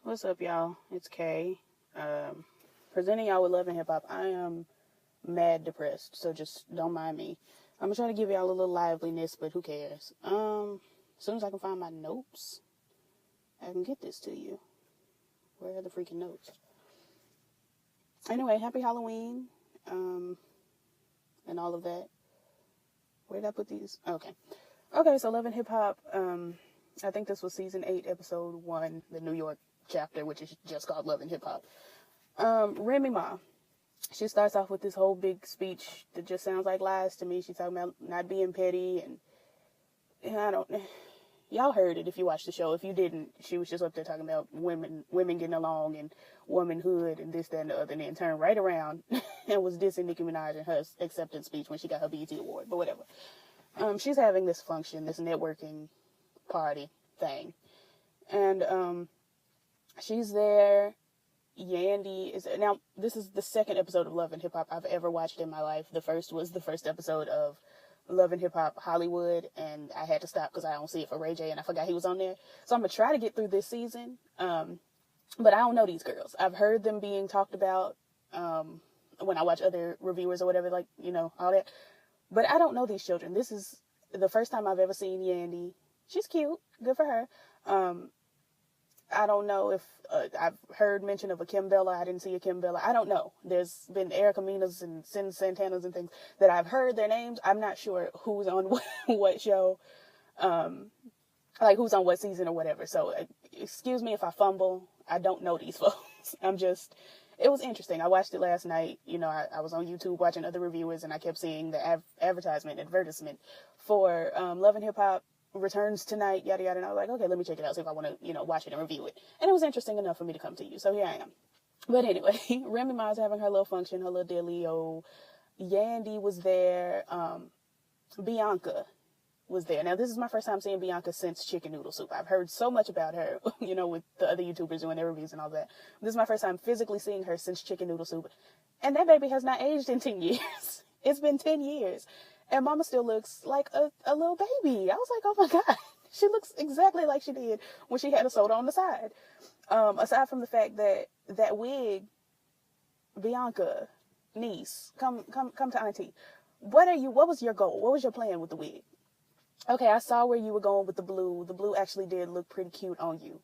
What's up, y'all? It's Kay. Presenting y'all with Love and Hip Hop. I am mad depressed, so just don't mind me. I'm gonna try to give y'all a little liveliness, but who cares? As soon as I can find my notes, I can get this to you. Where are the freaking notes? Anyway, happy Halloween, and all of that. Where did I put these? Okay, so Love and Hip Hop, I think this was season 8, episode 1, the New York chapter, which is just called Love and Hip Hop. Remy Ma, she starts off with this whole big speech that just sounds like lies to me. She's talking about not being petty, and y'all heard it if you watched the show. If you didn't, she was just up there talking about women getting along and womanhood and this, that, and the other, and then turned right around and was dissing Nicki Minaj in her acceptance speech when she got her BET award, but whatever. She's having this function, this networking party thing, and she's there. Yandy is now. This is the second episode of Love and Hip Hop I've ever watched in my life. The first was the first episode of Love and Hip Hop Hollywood, and I had to stop because I don't see it for Ray J, and I forgot he was on there. So I'm gonna try to get through this season. But I don't know these girls. I've heard them being talked about when I watch other reviewers or whatever, like, all that. But I don't know these children. This is the first time I've ever seen Yandy. She's cute. Good for her. I don't know if I've heard mention of a Kim Bella. I didn't see a Kim Bella. I don't know. There's been Erica Minas and Sin Santanas and things that I've heard their names. I'm not sure who's on what show, like who's on what season or whatever. So excuse me if I fumble. I don't know these folks. It was interesting. I watched it last night. I was on YouTube watching other reviewers, and I kept seeing the advertisement for Love and Hip Hop returns tonight, yada yada, and I was like, okay, let me check it out, see if I want to watch it and review it. And it was interesting enough for me to come to you, so here I am. But anyway, Remy Ma's having her little function, her little dealio. Yandy was there. Bianca was there. Now, this is my first time seeing Bianca since Chicken Noodle Soup. I've heard so much about her, with the other YouTubers doing their reviews and all that. This is my first time physically seeing her since Chicken Noodle Soup, and that baby has not aged in 10 years. It's been 10 years. And Mama still looks like a little baby. I was like, oh my God. She looks exactly like she did when she had a soda on the side. Aside from the fact that wig, Bianca, niece, come to auntie. What was your goal? What was your plan with the wig? Okay, I saw where you were going with the blue. The blue actually did look pretty cute on you.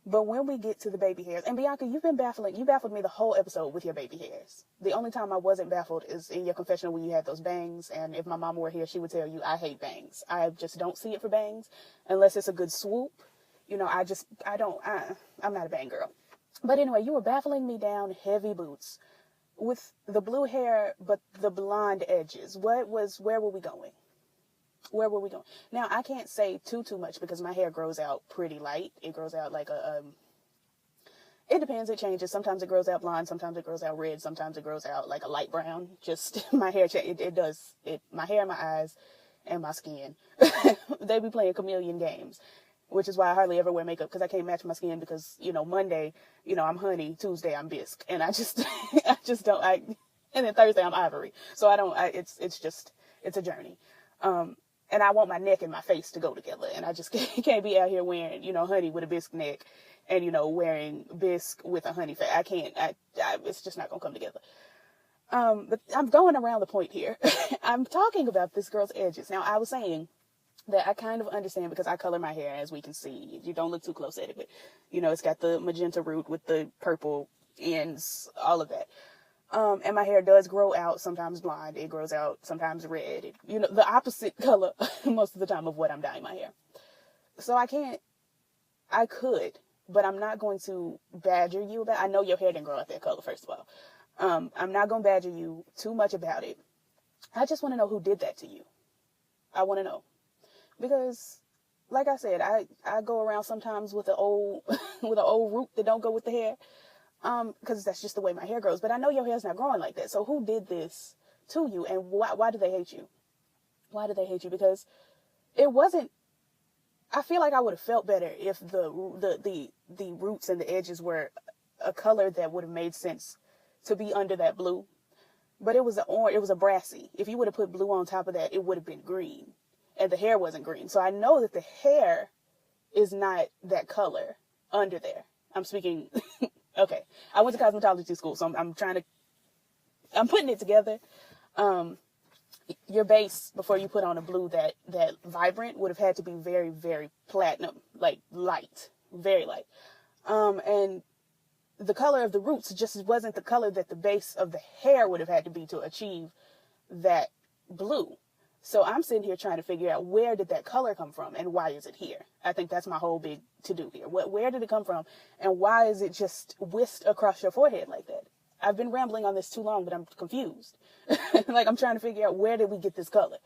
But when we get to the baby hairs, and Bianca, you baffled me the whole episode with your baby hairs. The only time I wasn't baffled is in your confessional when you had those bangs, and if my mama were here, she would tell you, I hate bangs. I just don't see it for bangs, unless it's a good swoop. I'm not a bang girl. But anyway, you were baffling me down heavy boots with the blue hair, but the blonde edges. Where were we going? Where were we going? Now, I can't say too much because my hair grows out pretty light. It grows out like it depends. It changes. Sometimes it grows out blonde. Sometimes it grows out red. Sometimes it grows out like a light brown. Just my hair, it does. My hair, my eyes, and my skin. They be playing chameleon games, which is why I hardly ever wear makeup because I can't match my skin because, Monday, I'm honey. Tuesday, I'm bisque. And I just don't, and then Thursday, I'm ivory. So it's a journey. And I want my neck and my face to go together. And I just can't be out here wearing, honey with a bisque neck and, wearing bisque with a honey face. I can't, it's just not going to come together. But I'm going around the point here. I'm talking about this girl's edges. Now, I was saying that I kind of understand because I color my hair, as we can see. You don't look too close at it, but, it's got the magenta root with the purple ends, all of that. And my hair does grow out, sometimes blonde. It grows out sometimes red. The opposite color most of the time of what I'm dyeing my hair. So I could, but I'm not going to badger you about it. I know your hair didn't grow out that color, first of all. I'm not going to badger you too much about it. I just want to know who did that to you. I want to know. Because, like I said, I go around sometimes with an old root that don't go with the hair. Because that's just the way my hair grows. But I know your hair's not growing like that. So who did this to you? And why do they hate you? Why do they hate you? Because it wasn't, I feel like I would have felt better if the roots and the edges were a color that would have made sense to be under that blue. But it was a brassy. If you would have put blue on top of that, it would have been green. And the hair wasn't green. So I know that the hair is not that color under there. I'm speaking, okay. I went to cosmetology school, so I'm putting it together. Your base, before you put on a blue that vibrant, would have had to be very, very platinum, like light, very light. And the color of the roots just wasn't the color that the base of the hair would have had to be to achieve that blue. So I'm sitting here trying to figure out, where did that color come from and why is it here? I think that's my whole big to-do here. Where did it come from and why is it just whisked across your forehead like that? I've been rambling on this too long, but I'm confused. Like, I'm trying to figure out, where did we get this color?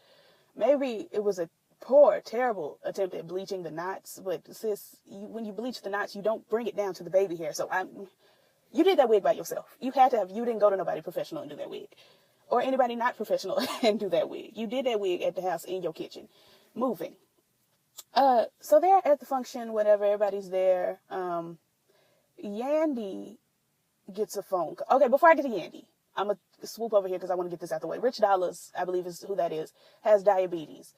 Maybe it was a poor, terrible attempt at bleaching the knots, but sis, when you bleach the knots, you don't bring it down to the baby hair. So you did that wig by yourself. You didn't go to nobody professional and do that wig. Or anybody not professional and do that wig. You did that wig at the house in your kitchen, moving. So they're at the function, whatever, everybody's there. Yandy gets a phone call. Okay, before I get to Yandy, I'm going to swoop over here because I want to get this out the way. Rich Dollars, I believe is who that is, has diabetes.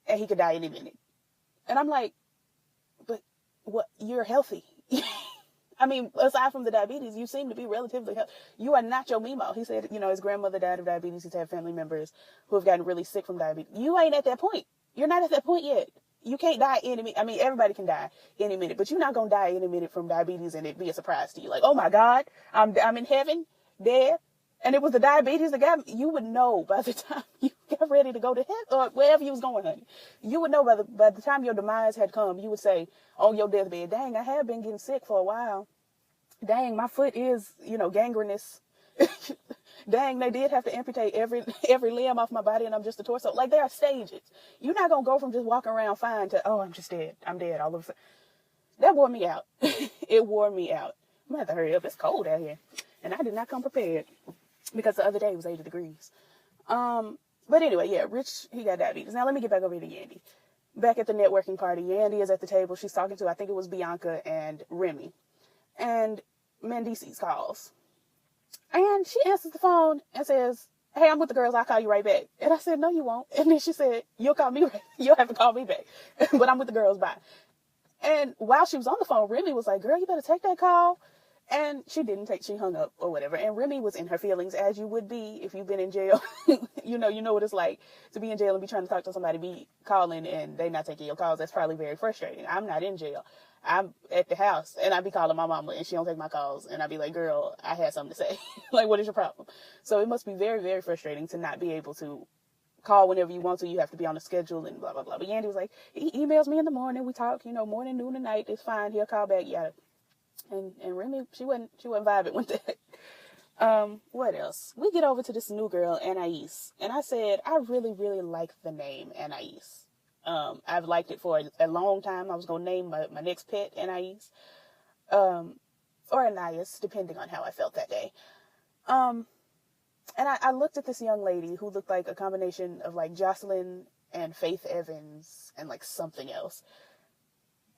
And he could die any minute. And I'm like, but what? You're healthy. I mean, aside from the diabetes, you seem to be relatively healthy. You are not your Mimo. He said, his grandmother died of diabetes. He's had family members who have gotten really sick from diabetes. You ain't at that point. You're not at that point yet. You can't die any minute. I mean, everybody can die any minute, but you're not going to die any minute from diabetes and it be a surprise to you. Like, oh my God, I'm in heaven, dead. And it was the diabetes that got me. You would know by the time you got ready to go to heaven or wherever you was going, honey. You would know by the time your demise had come, you would say on your deathbed, dang, I have been getting sick for a while. Dang, my foot is, gangrenous. Dang, they did have to amputate every limb off my body and I'm just a torso. Like, there are stages. You're not going to go from just walking around fine to, oh, I'm just dead. I'm dead all of a sudden. That wore me out. It wore me out. I'm going to have to hurry up. It's cold out here. And I did not come prepared because the other day it was 80 degrees. But anyway, yeah, Rich, he got diabetes. Now let me get back over here to Yandy. Back at the networking party, Yandy is at the table. She's talking to, I think it was Bianca and Remy. And Mendices calls. And she answers the phone and says, hey, I'm with the girls. I'll call you right back. And I said, no, you won't. And then she said, you'll have to call me back. But I'm with the girls. Bye. And while she was on the phone, Remy was like, girl, you better take that call. And she she hung up or whatever. And Remy was in her feelings, as you would be if you've been in jail. you know what it's like to be in jail and be trying to talk to somebody, be calling and they not taking your calls. That's probably very frustrating. I'm not in jail. I'm at the house and I be calling my mama and she don't take my calls. And I be like, girl, I had something to say. Like, what is your problem? So it must be very, very frustrating to not be able to call whenever you want to. You have to be on the schedule and blah, blah, blah. But Yandy was like, he emails me in the morning. We talk, morning, noon, and night. It's fine. He'll call back. Yada. And Remy, she wasn't vibing with that. What else? We get over to this new girl, Anais. And I said, I really, really like the name Anais. I've liked it for a long time. I was going to name my next pet Anais. Or Anais, depending on how I felt that day. And I looked at this young lady who looked like a combination of like Jocelyn and Faith Evans and like something else.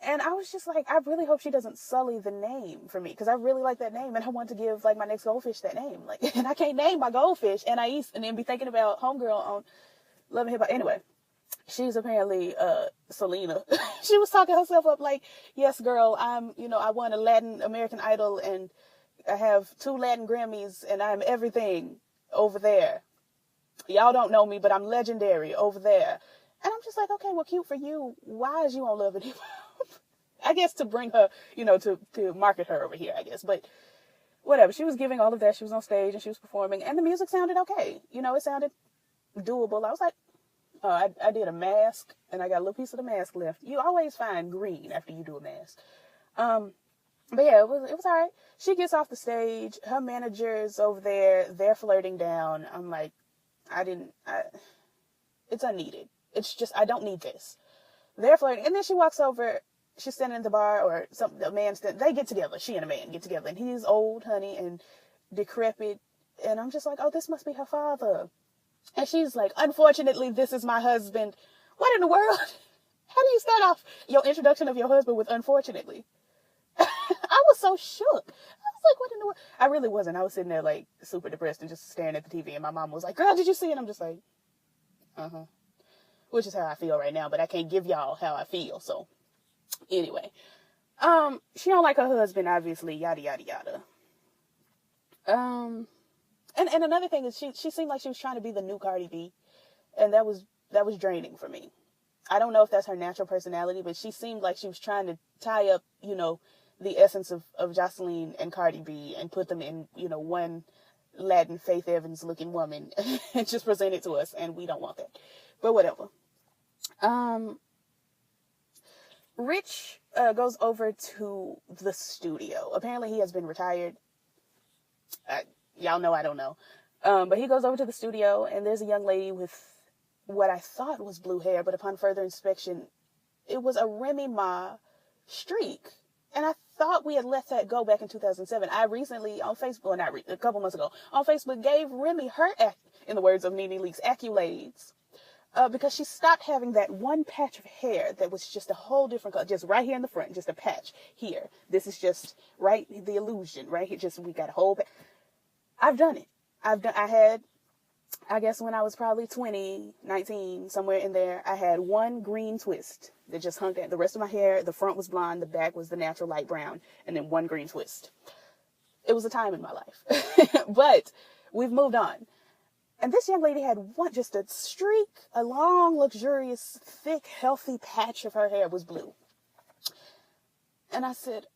And I was just like, I really hope she doesn't sully the name for me, because I really like that name and I want to give like my next goldfish that name. Like, and I can't name my goldfish Anais and then be thinking about Homegirl on Love and Hip Hop. Anyway, she's apparently Selena. She was talking herself up like, yes, girl, I won a Latin American Idol and I have 2 Latin Grammys and I'm everything over there. Y'all don't know me, but I'm legendary over there. And I'm just like, okay, well, cute for you. Why is you on Love and Hip Hop? I guess to bring her, to market her over here, I guess. But whatever. She was giving all of that. She was on stage and she was performing. And the music sounded okay. It sounded doable. I was like, I did a mask and I got a little piece of the mask left. You always find green after you do a mask. But yeah, it was all right. She gets off the stage. Her manager's over there. They're flirting down. I'm like, it's unneeded. It's just, I don't need this. They're flirting. And then she walks over. She's standing in the bar or a man. They get together. She and a man get together. And he's old, honey, and decrepit. And I'm just like, oh, this must be her father. And she's like, unfortunately, this is my husband. What in the world? How do you start off your introduction of your husband with unfortunately? I was so shook. I was like, what in the world? I really wasn't. I was sitting there like super depressed and just staring at the TV. And my mom was like, girl, did you see it? And I'm just like, uh-huh. Which is how I feel right now. But I can't give y'all how I feel. So anyway, She don't like her husband, obviously, yada, yada, yada. And another thing is she seemed like she was trying to be the new Cardi B, and that was draining for me. I don't know if that's her natural personality, but she seemed like she was trying to tie up, the essence of Jocelyn and Cardi B and put them in, one Latin Faith Evans looking woman and just present it to us, and we don't want that. But whatever. Rich goes over to the studio. Apparently he has been retired. Y'all know I don't know. But he goes over to the studio, and there's a young lady with what I thought was blue hair, but upon further inspection, it was a Remy Ma streak. And I thought we had let that go back in 2007. I recently on Facebook, a couple months ago, on Facebook gave Remy her, in the words of Nene Leakes, accolades. Because she stopped having that one patch of hair that was just a whole different color, just right here in the front, just a patch here. This is just right, the illusion, right here, just, we got a whole, I've done it. I had, I guess when I was probably 20, 19, somewhere in there, I had one green twist that just hung down. The rest of my hair, the front was blonde, the back was the natural light brown, and then one green twist. It was a time in my life. But we've moved on. And this young lady had just a streak, a long, luxurious, thick, healthy patch of her hair was blue. And I said,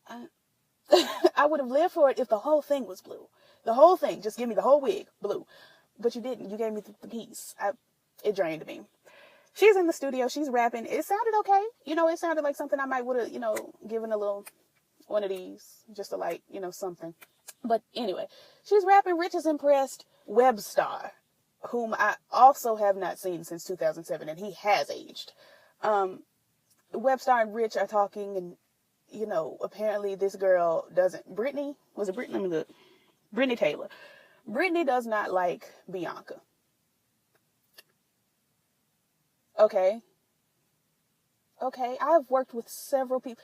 I would have lived for it if the whole thing was blue. The whole thing, just give me the whole wig, blue. But you didn't. You gave me the piece. It drained me. She's in the studio. She's rapping. It sounded okay. It sounded like something I might would have, given a little one of these, just to like, something. But anyway, she's rapping. Rich is impressed. Webstar, whom I also have not seen since 2007, and he has aged. Webstar and Rich are talking, and, apparently this girl doesn't, Brittany Taylor. Brittany does not like Bianca. Okay. I've worked with several people.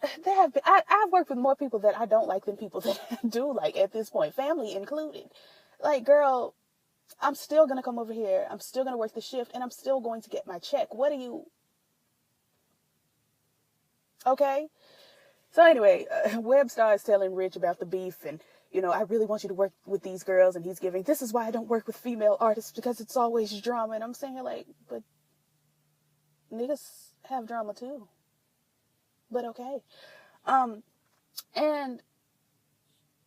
I've worked with more people that I don't like than people that I do like at this point, family included. Like, girl, I'm still going to come over here. I'm still going to work the shift, and I'm still going to get my check. What are you? Okay. So anyway, Webstar is telling Rich about the beef, and, I really want you to work with these girls, and he's giving, this is why I don't work with female artists, because it's always drama. And I'm saying, like, but niggas have drama too. But okay. And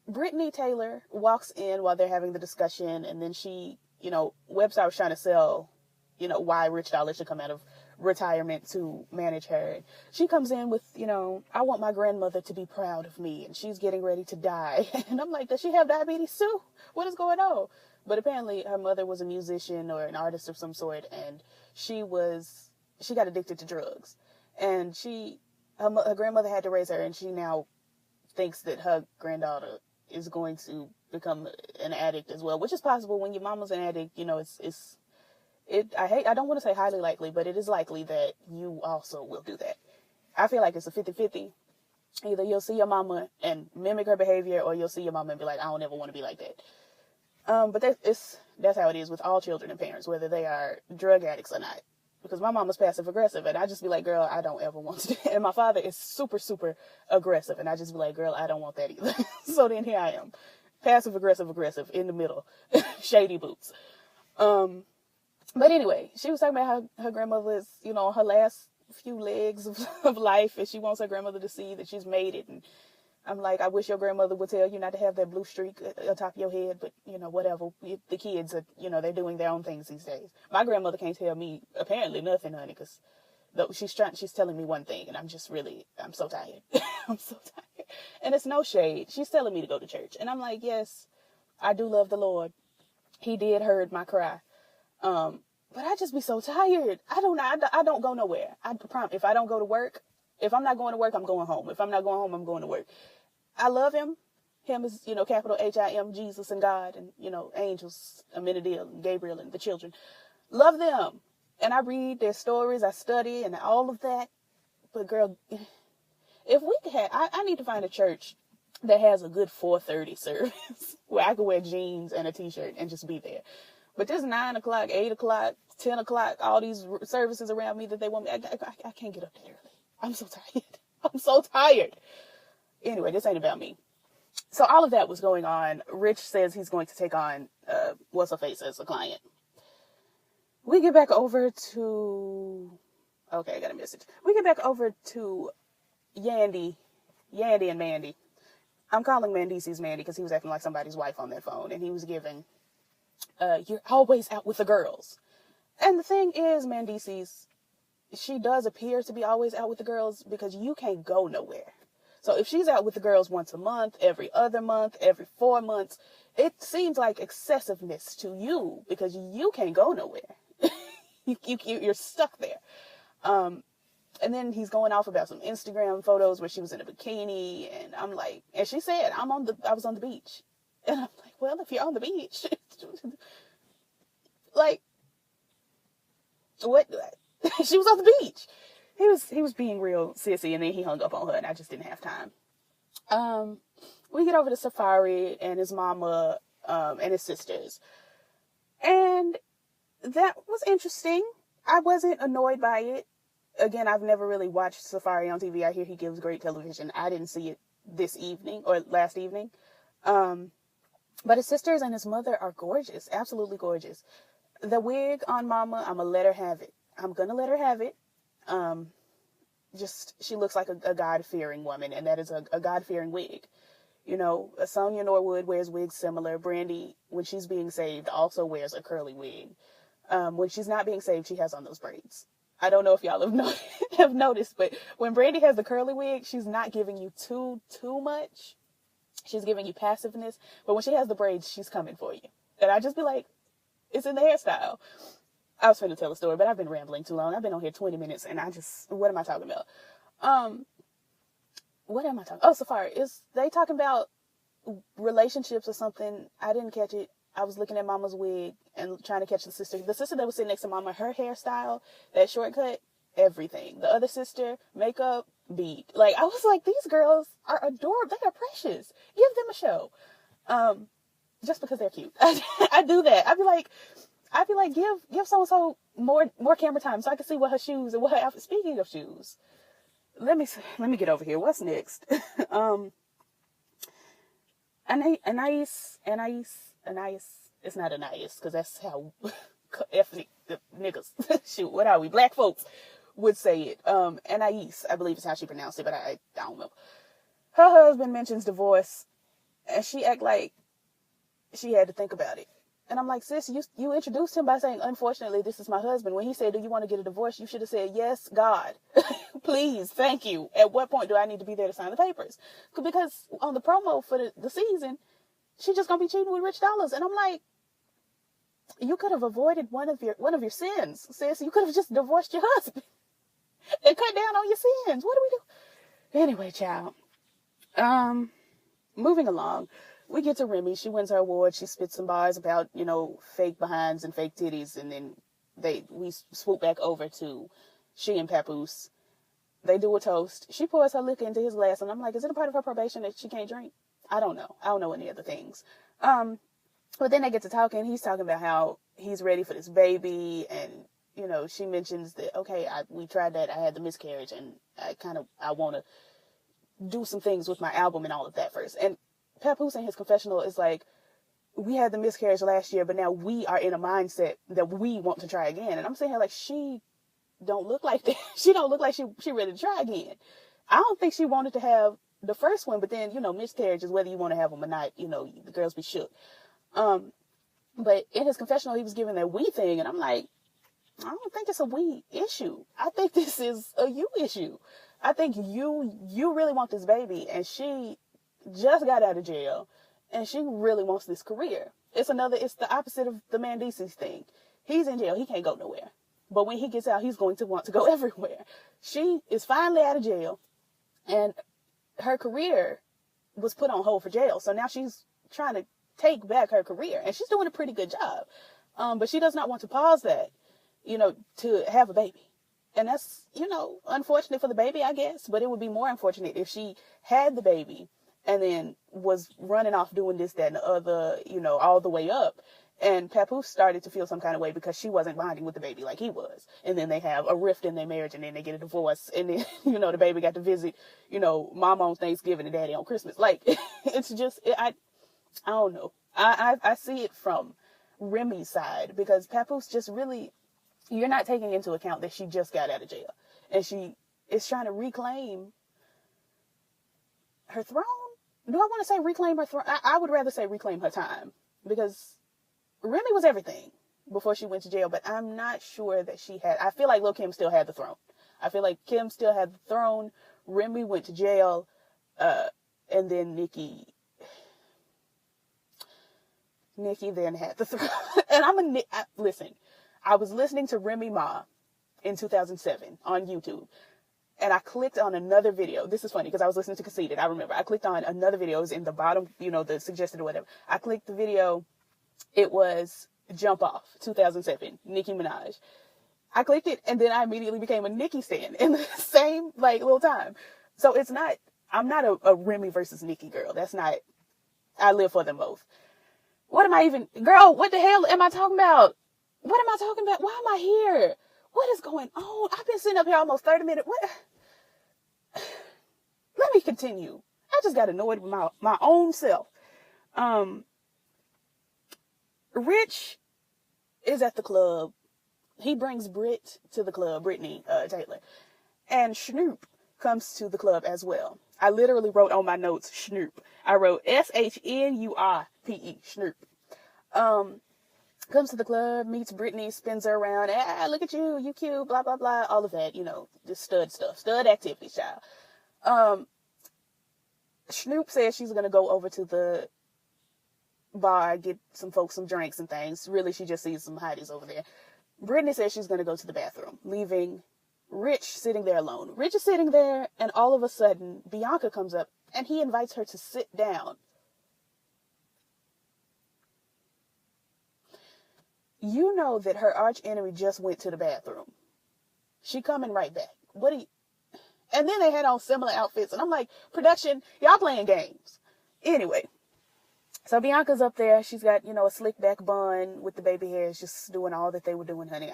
Brittany Taylor walks in while they're having the discussion, and then she, Webstar was trying to sell, why Rich Dollar should come out of retirement to manage her. She comes in with, I want my grandmother to be proud of me, and she's getting ready to die. And I'm like, does she have diabetes too? What is going on? But apparently her mother was a musician or an artist of some sort, and she got addicted to drugs. And her grandmother had to raise her, and she now thinks that her granddaughter is going to become an addict as well, which is possible when your mama's an addict. I don't want to say highly likely, but it is likely that you also will do that. I feel like it's a 50-50. Either you'll see your mama and mimic her behavior, or you'll see your mama and be like, I don't ever want to be like that. But that's how it is with all children and parents, whether they are drug addicts or not. Because my mama's passive aggressive, and I just be like, girl, I don't ever want to do that. And my father is super, super aggressive, and I just be like, girl, I don't want that either. So then here I am, passive aggressive in the middle, shady boots. But anyway, she was talking about how her grandmother is, her last few legs of life, and she wants her grandmother to see that she's made it. And I'm like, I wish your grandmother would tell you not to have that blue streak atop your head, but, whatever. The kids are, they're doing their own things these days. My grandmother can't tell me, apparently, nothing, honey, because she's telling me one thing, and I'm so tired. I'm so tired. And it's no shade. She's telling me to go to church. And I'm like, yes, I do love the Lord. He did heard my cry. But I just be so tired. I don't go nowhere. I promise. If I don't go to work, if I'm not going to work, I'm going home. If I'm not going home, I'm going to work. I love him. Him is, capital H-I-M, Jesus and God, and, angels, Amenadiel and Gabriel and the children. Love them. And I read their stories, I study and all of that. But girl, if we could I need to find a church that has a good 4:30 service where I could wear jeans and a t-shirt and just be there. But this 9 o'clock, 8 o'clock, 10 o'clock, all these services around me that they want me, I can't get up that early. I'm so tired. I'm so tired. Anyway, this ain't about me. So all of that was going on. Rich says he's going to take on What's-Her-Face as a client. We get back over to... Okay, I got a message. We get back over to Yandy and Mandy. I'm calling Mandisi's Mandy because he was acting like somebody's wife on that phone. And he was giving, you're always out with the girls. And the thing is, Mandisi's, she does appear to be always out with the girls because you can't go nowhere. So if she's out with the girls once a month, every other month, every 4 months, it seems like excessiveness to you because you can't go nowhere. You're stuck there. And then he's going off about some Instagram photos where she was in a bikini, and I'm like, and she said, I was on the beach. And I'm like, well, if you're on the beach, like, what? She was on the beach. He was being real sissy, and then he hung up on her, and I just didn't have time. We get over to Safari and his mama, and his sisters. And that was interesting. I wasn't annoyed by it. Again, I've never really watched Safari on TV. I hear he gives great television. I didn't see it this evening or last evening. But his sisters and his mother are gorgeous. Absolutely gorgeous. The wig on Mama, I'm going to let her have it. I'm going to let her have it. She looks like a God-fearing woman, and that is a God-fearing wig. You know, Sonia Norwood wears wigs similar. Brandy, when she's being saved, also wears a curly wig. When she's not being saved, she has on those braids. I don't know if y'all have noticed, but when Brandy has the curly wig, she's not giving you too much. She's giving you passiveness. But when she has the braids, she's coming for you. And I just be like, it's in the hairstyle. I was finna tell a story, but I've been rambling too long. I've been on here 20 minutes, and what am I talking about? What am I talking? Oh, Safari. Is they talking about relationships or something? I didn't catch it. I was looking at Mama's wig and trying to catch the sister. The sister that was sitting next to Mama, her hairstyle, that shortcut, everything. The other sister, makeup, bead. Like, I was like, these girls are adorable. They are precious. Give them a show. Just because they're cute. I do that. I'd be like, give so-and-so more camera time so I can see what her shoes and what her outfit. Speaking of shoes, let me get over here. What's next? Anais, it's not Anais, because that's how ethnic niggas, shoot, what are we, black folks would say it. Anais, I believe is how she pronounced it, but I don't know. Her husband mentions divorce, and she act like she had to think about it. And I'm like, sis, you introduced him by saying, unfortunately, this is my husband. When he said, do you want to get a divorce? You should have said, yes, God. Please, thank you. At what point do I need to be there to sign the papers? Because on the promo for the season, she just gonna be cheating with Rich Dollars. And I'm like, you could have avoided one of your sins, sis. You could have just divorced your husband and cut down on your sins. What do we do? Anyway, child. Moving along. We get to Remy. She wins her award. She spits some bars about, fake behinds and fake titties. And then we swoop back over to she and Papoose. They do a toast. She pours her liquor into his glass. And I'm like, is it a part of her probation that she can't drink? I don't know. I don't know any other things. But then they get to talking. He's talking about how he's ready for this baby. And, she mentions that, okay, we tried that. I had the miscarriage. And I want to do some things with my album and all of that first. And Papoose in his confessional is like, we had the miscarriage last year, but now we are in a mindset that we want to try again. And I'm saying, like, she don't look like that. She don't look like she ready to try again. I don't think she wanted to have the first one, but then, miscarriages, whether you want to have them or not, the girls be shook. But in his confessional, he was giving that we thing, and I'm like, I don't think it's a we issue. I think this is a you issue. I think you really want this baby, and she just got out of jail, and she really wants this career. It's the opposite of the Mandisi's thing. He's in jail. He can't go nowhere. But when he gets out, he's going to want to go everywhere. She is finally out of jail, and her career was put on hold for jail. So now she's trying to take back her career, and she's doing a pretty good job. But she does not want to pause that, to have a baby. And that's, unfortunate for the baby, I guess. But it would be more unfortunate if she had the baby and then was running off doing this, that, and the other, all the way up. And Papoose started to feel some kind of way because she wasn't bonding with the baby like he was. And then they have a rift in their marriage, and then they get a divorce. And then, the baby got to visit, mom on Thanksgiving and daddy on Christmas. Like, it's just, I don't know. I see it from Remy's side, because Papoose just really, you're not taking into account that she just got out of jail. And she is trying to reclaim her throne. Do I want to say reclaim her throne? I would rather say reclaim her time, because Remy was everything before she went to jail, but I'm not sure that she had. I feel like Lil' Kim still had the throne. I feel like Kim still had the throne. Remy went to jail, and then Nikki then had the throne. And listen, I was listening to Remy Ma in 2007 on YouTube, and I clicked on another video. This is funny because I was listening to Conceited. I remember I clicked on another video. It was in the bottom, the suggested or whatever. I clicked the video. It was Jump Off, 2007, Nicki Minaj. I clicked it, and then I immediately became a Nicki stan in the same, little time. So I'm not a Remy versus Nicki girl. That's not, I live for them both. What the hell am I talking about? What am I talking about? Why am I here? What is going on? I've been sitting up here almost 30 minutes. What? Let me continue. I just got annoyed with my own self. Rich is at the club. He brings Brit to the club, Brittany Taylor. And Snoop comes to the club as well. I literally wrote on my notes, Snoop. I wrote SHNURPE, Snoop. Comes to the club, meets Brittany, spins her around. Look at you, you cute, blah, blah, blah. All of that, just stud stuff. Stud activity, child. Snoop says she's going to go over to the bar, get some folks some drinks and things. Really, she just sees some hotties over there. Brittany says she's going to go to the bathroom, leaving Rich sitting there alone. Rich is sitting there, and all of a sudden, Bianca comes up, and he invites her to sit down. You know that her arch enemy just went to the bathroom. She coming right back. And then they had on similar outfits, and I'm like, production, y'all playing games. Anyway. So Bianca's up there. She's got, a slick back bun with the baby hairs, just doing all that they were doing, honey.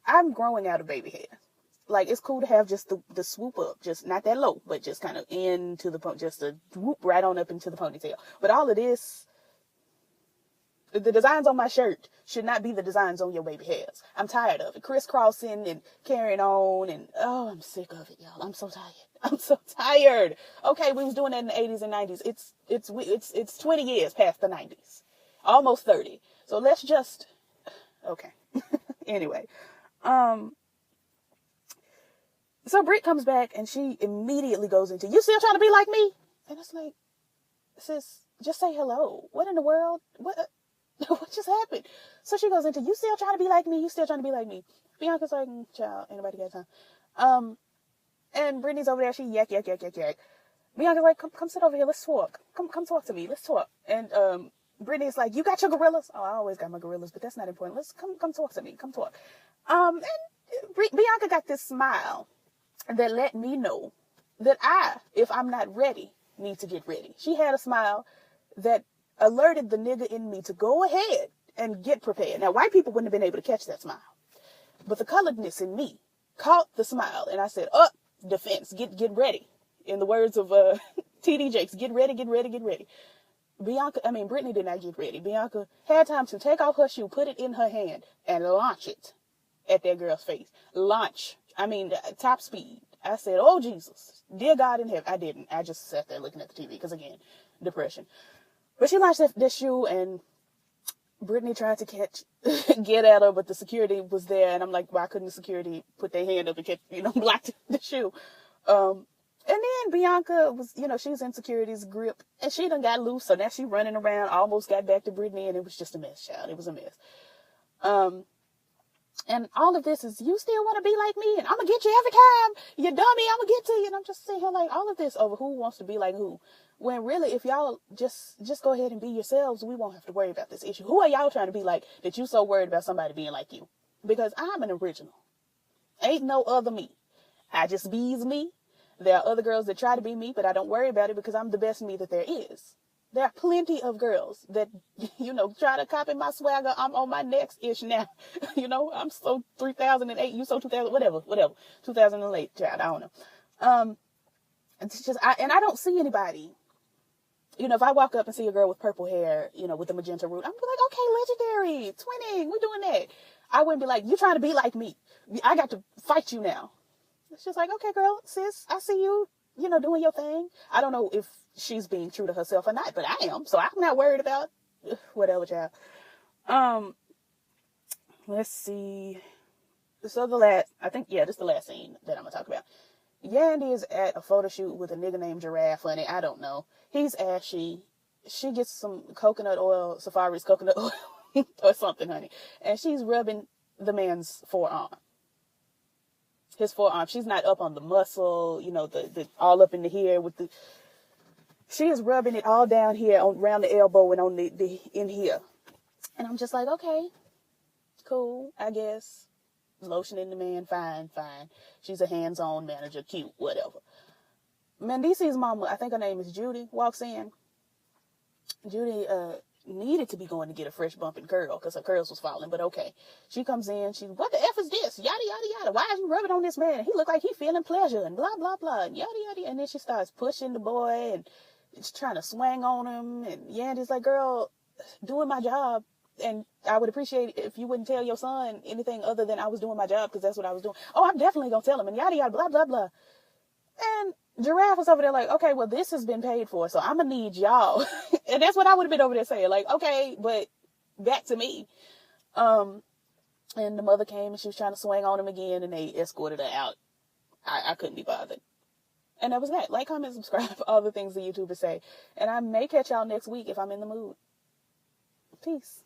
I'm growing out of baby hair. Like, it's cool to have just the swoop up, just not that low, but just kind of into the just a whoop right on up into the ponytail. But all of this, the designs on my shirt should not be the designs on your baby hairs. I'm tired of it. Crisscrossing and carrying on, and I'm sick of it, y'all. I'm so tired. I'm so tired. Okay, we was doing that in the 80s and 90s. It's 20 years past the 90s. Almost 30. So let's just, okay. Anyway. So Britt comes back, and she immediately goes into, you still trying to be like me? And it's like, sis, just say hello. What in the world? What just happened? So she goes into, you still trying to be like me? You still trying to be like me? Bianca's like, child, ain't nobody got time. And Brittany's over there. She yak. Bianca's like, come sit over here. Let's talk. Come talk to me. Let's talk. And Brittany's like, you got your gorillas? Oh, I always got my gorillas, but that's not important. Let's come talk to me. Come talk. And Bianca got this smile that let me know that if I'm not ready, need to get ready. She had a smile that alerted the nigga in me to go ahead and get prepared. Now, white people wouldn't have been able to catch that smile, but the coloredness in me caught the smile, and I said, defense, get ready. In the words of TD Jakes, get ready. Brittany did not get ready. Bianca had time to take off her shoe, put it in her hand, and launch it at that girl's face. Top speed. I said, oh, Jesus. Dear God in heaven. I didn't. I just sat there looking at the TV because, again, depression. But she launched that shoe, and Brittany tried to get at her, but the security was there, and I'm like, why couldn't the security put their hand up and block the shoe? And then Bianca was, she's in security's grip, and she done got loose, so now she running around, almost got back to Brittany, and it was just a mess, child. It was a mess. And all of this is, you still want to be like me, and I'm going to get you every time, you dummy, I'm going to get to you, and I'm just sitting here like, all of this over who wants to be like who, when really, if y'all just go ahead and be yourselves, we won't have to worry about this issue. Who are y'all trying to be like, that you so worried about somebody being like you? Because I'm an original. Ain't no other me. I just be's me. There are other girls that try to be me, but I don't worry about it because I'm the best me that there is. There are plenty of girls that, try to copy my swagger. I'm on my next ish now. I'm so 3008, you so 2000, whatever. 2008, child, I don't know. It's just, I don't see anybody. If I walk up and see a girl with purple hair, with the magenta root, I'm like, okay, legendary, twinning, we're doing that. I wouldn't be like, you trying to be like me. I got to fight you now. It's just like, okay, girl, sis, I see you, doing your thing. I don't know if she's being true to herself or not, but I am. So I'm not worried about whatever, child. Let's see. So this is the last scene that I'm going to talk about. Yandy is at a photo shoot with a nigga named Giraffe, honey. I don't know. He's ashy. She gets some coconut oil, Safari's coconut oil or something, honey. And she's rubbing the man's forearm. His forearm. She's not up on the muscle, the all up in the hair with the... She is rubbing it all down here around the elbow and on the in here. And I'm just like, okay, cool, I guess. Lotioning the man, fine. She's a hands-on manager, cute, whatever. Mendici's mama, I think her name is Judy, walks in. Judy needed to be going to get a fresh bump and curl because her curls was falling, but okay. She comes in, what the F is this? Yada, yada, yada. Why is you rubbing on this man? He look like he feeling pleasure and blah, blah, blah, and yada, yada. And then she starts pushing the boy and it's trying to swing on him. And Yandy's like, girl, doing my job. And I would appreciate it if you wouldn't tell your son anything other than I was doing my job because that's what I was doing. Oh, I'm definitely going to tell him and yada, yada, blah, blah, blah. And Giraffe was over there like, okay, well, this has been paid for, so I'm going to need y'all. And that's what I would have been over there saying. Like, okay, but back to me. And the mother came and she was trying to swing on him again and they escorted her out. I couldn't be bothered. And that was that. Like, comment, subscribe, all the things the YouTubers say. And I may catch y'all next week if I'm in the mood. Peace.